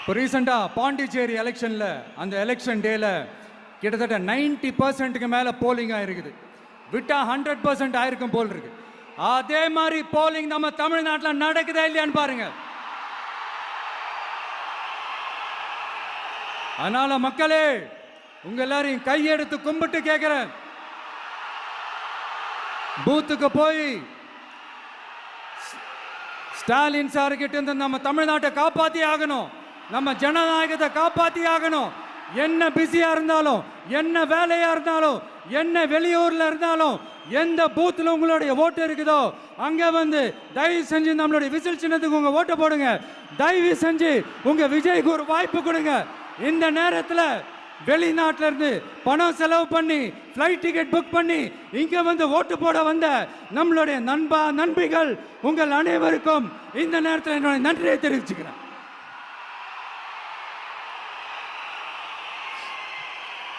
இப்போ ரீசெண்டாக பாண்டிச்சேரி எலெக்ஷனில் அந்த எலெக்ஷன் டேல கிட்டத்தட்ட 90% மேலே போலிங் ஆயிருக்குது. விட்டா 100% ஆயிருக்கும் போல் இருக்கு. அதே மாதிரி போலிங் நம்ம தமிழ்நாட்டில் நடக்குதா இல்லையான்னு பாருங்க. அதனால மக்களே, உங்க எல்லாரையும் கையெடுத்து கும்பிட்டு கேட்கிறேன், பூத்துக்கு போய் ஸ்டாலின் சார் கிட்ட இருந்து நம்ம தமிழ்நாட்டை காப்பாத்தி ஆகணும், நம்ம ஜனநாயகத்தை காப்பாத்தி ஆகணும். என்ன பிஸியா இருந்தாலும், என்ன வேலையா இருந்தாலும், என்ன வெளியூர்ல இருந்தாலும், எந்த பூத்துல உங்களுடைய ஓட்டு இருக்குதோ அங்க வந்து தயவு செஞ்சு நம்மளுடைய விசில் சின்னத்துக்கு உங்க ஓட்டு போடுங்க. தயவு செஞ்சு உங்க விஜய்க்கு ஒரு வாய்ப்பு கொடுங்க. இந்த நேரத்தில் வெளிநாட்டில இருந்து பணம் செலவு பண்ணி ஃப்ளைட் டிக்கெட் புக் பண்ணி இங்க வந்து ஓட்டு போட வந்த நம்மளுடைய நண்பிகள் உங்கள் அனைவருக்கும் இந்த நேரத்தில் என்னுடைய நன்றியை தெரிவிச்சுக்கிறேன்.